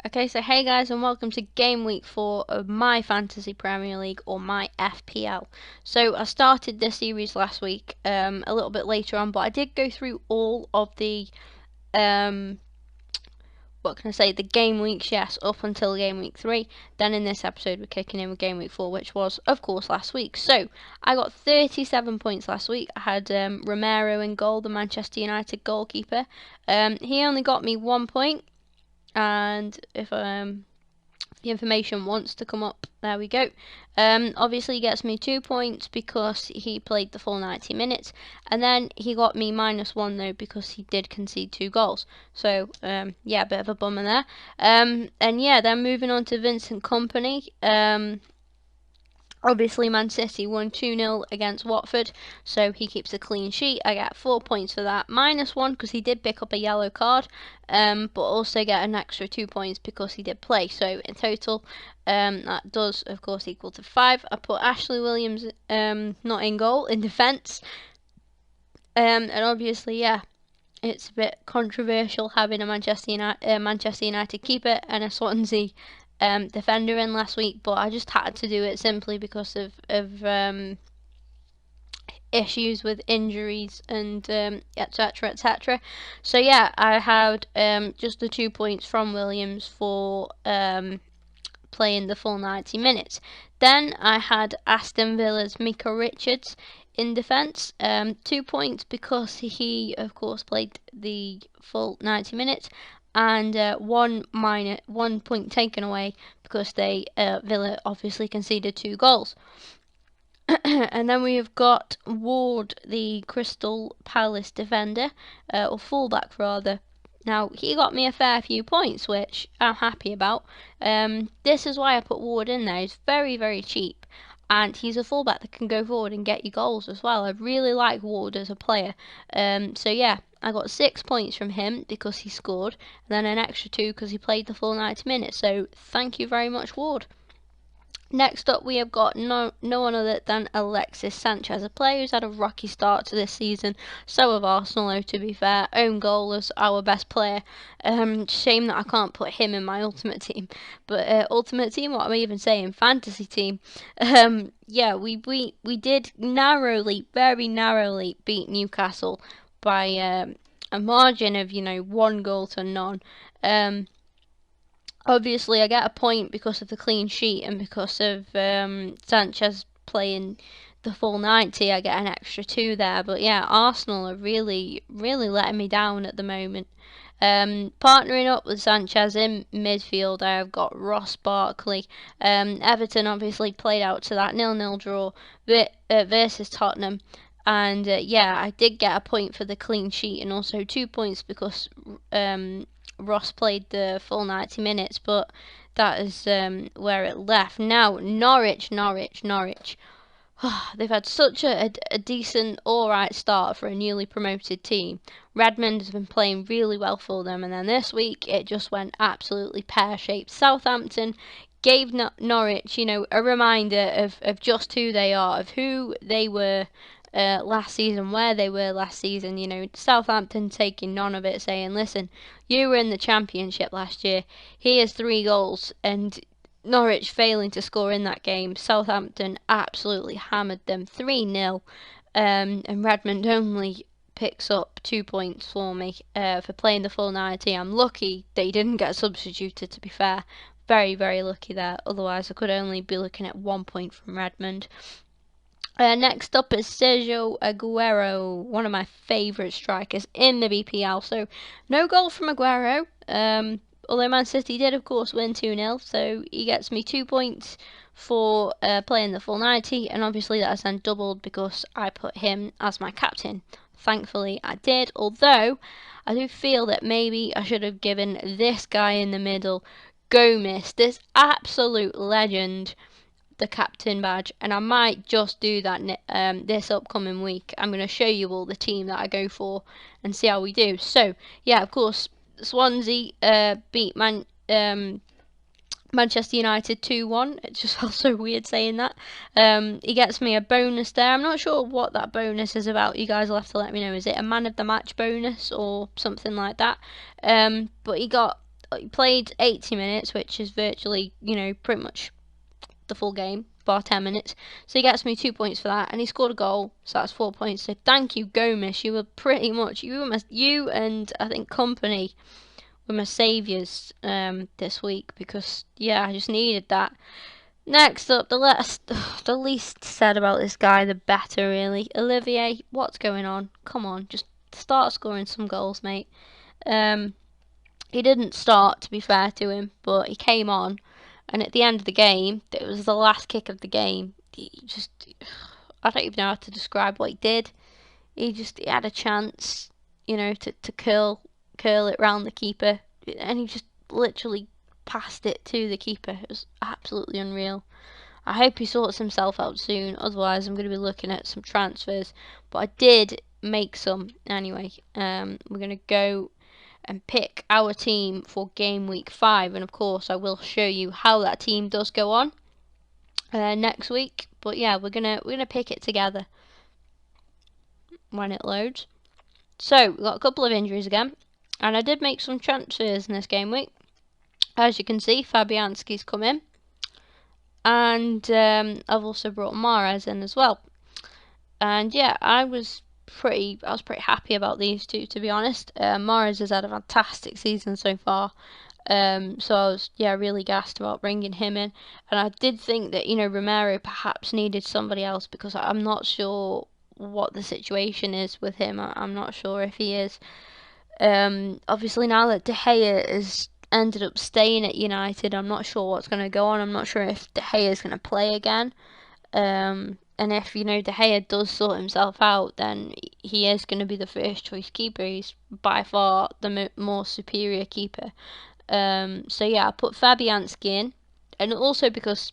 Okay, so hey guys, and welcome to Game Week 4 of my Fantasy Premier League, or my FPL. So I started this series last week, a little bit later on, but I did go through all of the, the game weeks, yes, up until Game Week 3. Then in this episode we're kicking in with Game Week 4, which was, of course, last week. So I got 37 points last week. I had Romero in goal, the Manchester United goalkeeper. He only got me 1 point. And if the information wants to come up, there we go. Obviously he gets me 2 points because he played the full 90 minutes, and then he got me -1 though because he did concede 2 goals. So yeah, a bit of a bummer there. And yeah, then moving on to Vincent Kompany. Obviously, Man City won 2-0 against Watford, so he keeps a clean sheet. I get 4 points for that. -1 because he did pick up a yellow card, but also get an extra 2 points because he did play. So in total, that does, of course, equal to 5. I put Ashley Williams not in goal, in defence. And obviously, yeah, it's a bit controversial having a Manchester United keeper and a Swansea defender in last week, but I just had to do it simply because of issues with injuries and etc. etc. So yeah, I had just the 2 points from Williams for playing the full 90 minutes. Then I had Aston Villa's Micah Richards in defence, 2 points because he, of course, played the full 90 minutes, and 1 point taken away because Villa obviously conceded 2 goals. And then we have got Ward, the Crystal Palace defender, or fullback rather. Now, he got me a fair few points, which I'm happy about. This is why I put Ward in there. He's very, very cheap, and he's a fullback that can go forward and get you goals as well. I really like Ward as a player. So yeah, I got 6 points from him because he scored, and then an extra 2 because he played the full 90 minutes. So thank you very much, Ward. Next up, we have got no one other than Alexis Sanchez, a player who's had a rocky start to this season. So have Arsenal, though, to be fair. Own goal as our best player. Shame that I can't put him in my ultimate team. But ultimate team, what am I even saying? Fantasy team. Yeah, we did narrowly, very narrowly beat Newcastle by a margin of 1 goal to none. Obviously, I get a point because of the clean sheet and because of Sanchez playing the full 90. I get an extra 2 there. But yeah, Arsenal are really, really letting me down at the moment. Partnering up with Sanchez in midfield, I have got Ross Barkley. Everton obviously played out to that 0-0 draw versus Tottenham. And yeah, I did get a point for the clean sheet and also 2 points because Ross played the full 90 minutes, but that is where it left. Now, Norwich. They've had such a decent, alright start for a newly promoted team. Redmond has been playing really well for them, and then this week it just went absolutely pear-shaped. Southampton gave Norwich, a reminder of just who they are, of who they were last season, where they were last season. Southampton taking none of it, saying, listen, you were in the Championship last year, here's 3 goals, and Norwich failing to score in that game. Southampton absolutely hammered them 3-0, and Redmond only picks up 2 points for me for playing the full 90. I'm lucky they didn't get substituted, to be fair. Very, very lucky there, otherwise I could only be looking at 1 point from Redmond. Next up is Sergio Aguero, one of my favourite strikers in the BPL. So, no goal from Aguero, although Man City did, of course, win 2-0. So, he gets me 2 points for playing the full 90. And obviously, that is then doubled because I put him as my captain. Thankfully, I did. Although, I do feel that maybe I should have given this guy in the middle, Gomez, this absolute legend, the captain badge, and I might just do that this upcoming week. I'm going to show you all the team that I go for and see how we do. So yeah, of course, Swansea beat Man Manchester United 2-1. It just felt so weird saying that. He gets me a bonus there. I'm not sure what that bonus is about. You guys will have to let me know. Is it a man of the match bonus or something like that? But he played 80 minutes, which is virtually, pretty much the full game, bar 10 minutes. So he gets me 2 points for that, and he scored a goal, so that's 4 points. So thank you, Gomes. You were pretty much, you and I think Company were my saviours this week, because yeah, I just needed that. Next up, the least said about this guy, the better, really. Olivier, what's going on? Come on, just start scoring some goals, mate. He didn't start, to be fair to him, but he came on, and at the end of the game, it was the last kick of the game. I don't even know how to describe what he did. He had a chance, to curl it round the keeper, and he just literally passed it to the keeper. It was absolutely unreal. I hope he sorts himself out soon, otherwise I'm going to be looking at some transfers. But I did make some anyway. We're going to go and pick our team for game week 5, and of course I will show you how that team does go on next week. But yeah, we're gonna pick it together when it loads. So we've got a couple of injuries again, and I did make some transfers in this game week. As you can see, Fabianski's come in, and I've also brought Mahrez in as well. And yeah, I was pretty happy about these two, to be honest. Mahrez has had a fantastic season so far, so I was really gassed about bringing him in. And I did think that Romero perhaps needed somebody else, because I'm not sure what the situation is with him. I'm not sure if he is. Obviously now that De Gea has ended up staying at United, I'm not sure what's going to go on. I'm not sure if De Gea is going to play again. And if De Gea does sort himself out, then he is going to be the first choice keeper. He's by far the more superior keeper. So yeah, I put Fabianski in, and also because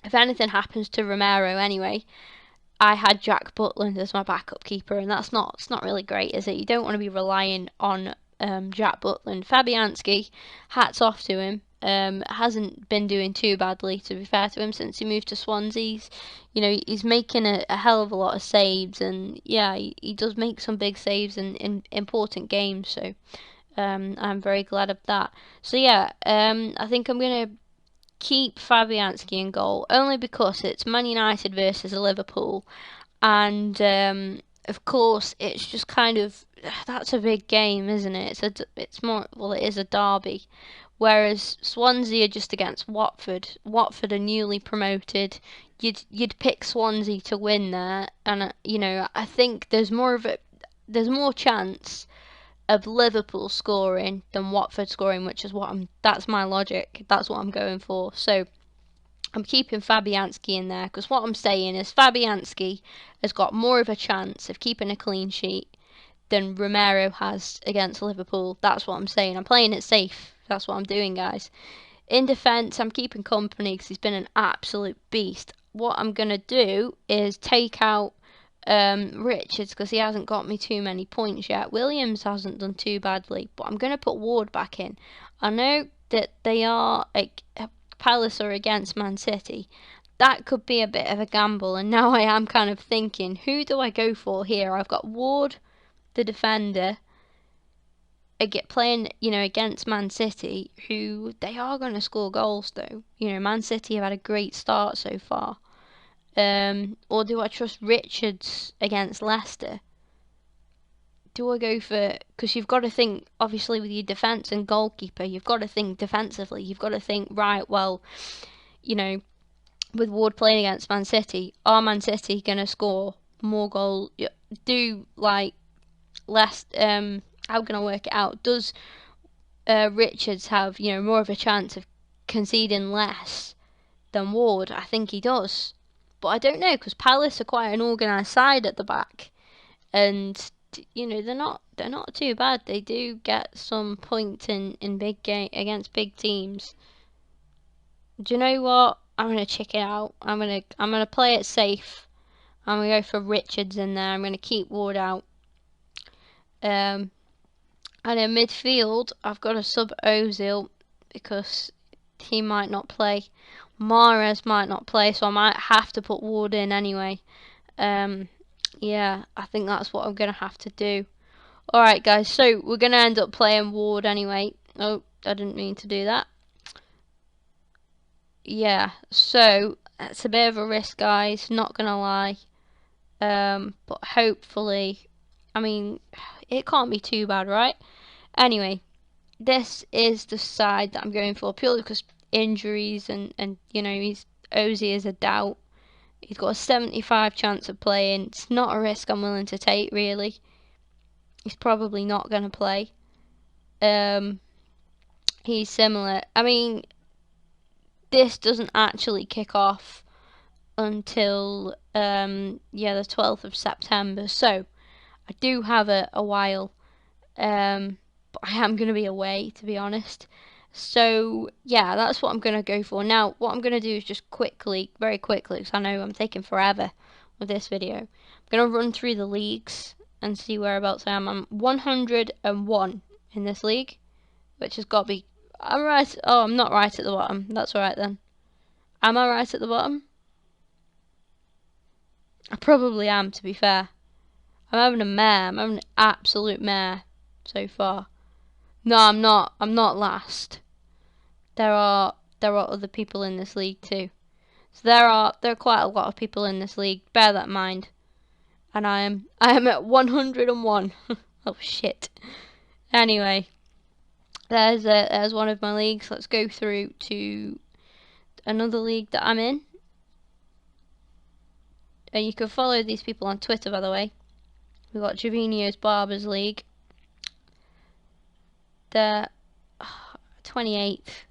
if anything happens to Romero anyway, I had Jack Butland as my backup keeper, and it's not really great, is it? You don't want to be relying on Jack Butland. Fabianski, hats off to him. Hasn't been doing too badly, to be fair to him, since he moved to Swansea. He's making a hell of a lot of saves, and yeah, he does make some big saves in important games, so I'm very glad of that. So yeah, I think I'm going to keep Fabianski in goal, only because it's Man United versus Liverpool, and of course it's just kind of, that's a big game, isn't it? It's more, well, it is a derby, whereas Swansea are just against Watford. Watford are newly promoted. You'd pick Swansea to win there, and I think there's more chance of Liverpool scoring than Watford scoring, which is that's my logic. That's what I'm going for. So I'm keeping Fabianski in there, because what I'm saying is Fabianski has got more of a chance of keeping a clean sheet than Romero has against Liverpool. That's what I'm saying. I'm playing it safe. That's what I'm doing, guys. In defence, I'm keeping Company because he's been an absolute beast. What I'm going to do is take out Richards, because he hasn't got me too many points yet. Williams hasn't done too badly, but I'm going to put Ward back in. I know that they are Palace are against Man City. That could be a bit of a gamble, and now I am kind of thinking, who do I go for here? I've got Ward, the defender, playing against Man City, who they are going to score goals though. Man City have had a great start so far. Or do I trust Richards against Leicester? Do I go for, because you've got to think, obviously with your defence and goalkeeper, you've got to think defensively. You've got to think, right, well, with Ward playing against Man City, are Man City going to score more goals? How can I work it out? Does Richards have, more of a chance of conceding less than Ward? I think he does. But I don't know, because Palace are quite an organised side at the back, and they're not too bad. They do get some points in big game against big teams. Do you know what? I'm gonna check it out. I'm gonna play it safe. I'm gonna go for Richards in there. I'm gonna keep Ward out. And in midfield, I've got to sub Ozil, because he might not play. Mahrez might not play, so I might have to put Ward in anyway. Yeah, I think that's what I'm going to have to do. Alright guys, so we're going to end up playing Ward anyway. Oh, I didn't mean to do that. Yeah, so it's a bit of a risk, guys, not going to lie. But hopefully, I mean, it can't be too bad, right? Anyway, this is the side that I'm going for, purely because injuries and you know, Ozzy is a doubt. He's got a 75 chance of playing. It's not a risk I'm willing to take, really. He's probably not going to play. He's similar. I mean, this doesn't actually kick off until yeah, the 12th of September. So I do have a while. But I am going to be away, to be honest. So yeah, that's what I'm going to go for. Now, what I'm going to do is just quickly, very quickly, because I know I'm taking forever with this video. I'm going to run through the leagues and see whereabouts I am. I'm 101 in this league, which has got to be... I'm right... Oh, I'm not right at the bottom. That's alright then. Am I right at the bottom? I probably am, to be fair. I'm having a mare. I'm having an absolute mare so far. No, I'm not. I'm not last. There are other people in this league too. So there are quite a lot of people in this league. Bear that in mind. And I am at 101. Oh shit. Anyway, there's one of my leagues. Let's go through to another league that I'm in. And you can follow these people on Twitter, by the way. We've got Javinio's Barbers League. The 28th.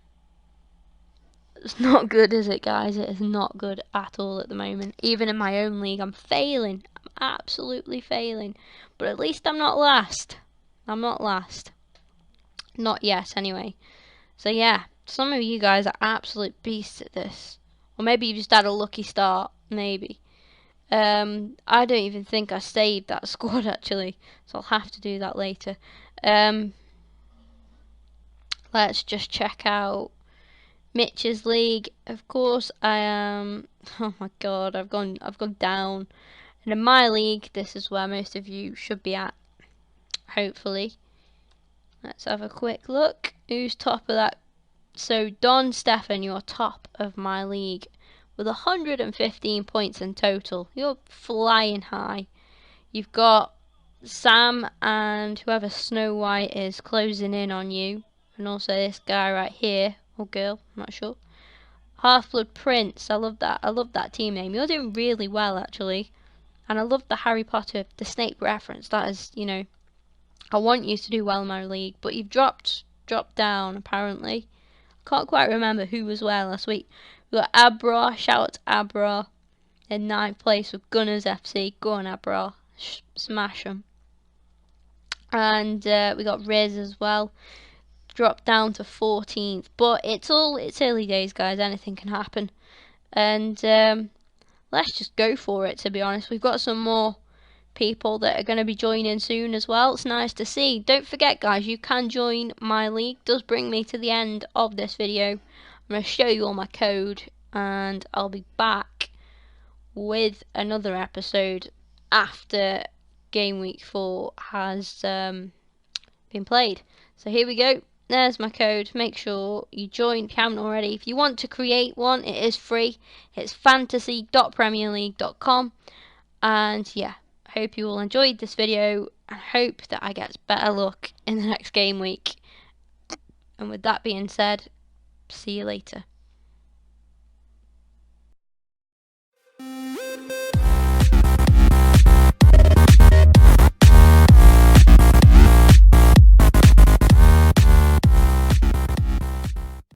It's not good, is it, guys? It is not good at all at the moment. Even in my own league, I'm failing. I'm absolutely failing. But at least I'm not last. I'm not last. Not yet, anyway. So yeah, some of you guys are absolute beasts at this. Or maybe you just had a lucky start. Maybe. I don't even think I saved that squad, actually. So I'll have to do that later. Let's just check out Mitch's league. Of course I am. Oh my god, I've gone down. And in my league, this is where most of you should be at, hopefully. Let's have a quick look. Who's top of that? So Don Stefan, you're top of my league with 115 points in total. You're flying high. You've got Sam and whoever Snow White is closing in on you, and also this guy right here, or girl, I'm not sure. Half-Blood Prince, I love that. I love that team name. You're doing really well, actually. And I love the Harry Potter, the Snape reference. That is, you know, I want you to do well in my league, but you've dropped down, apparently. Can't quite remember who was where last week. We've got Abra, shout out to Abra, in 9th place with Gunners FC. Go on, Abra, smash them. And we got Riz as well. Dropped down to 14th, but it's early days, guys. Anything can happen, and let's just go for it. To be honest, we've got some more people that are going to be joining soon as well. It's nice to see. Don't forget, guys, you can join my league. It does bring me to the end of this video. I'm going to show you all my code, and I'll be back with another episode after Game Week 4 has been played. So here we go. There's my code. Make sure you join if you haven't already. If you want to create one, it is free. It's fantasy.premierleague.com. And yeah, I hope you all enjoyed this video and hope that I get better luck in the next game week. And with that being said, see you later.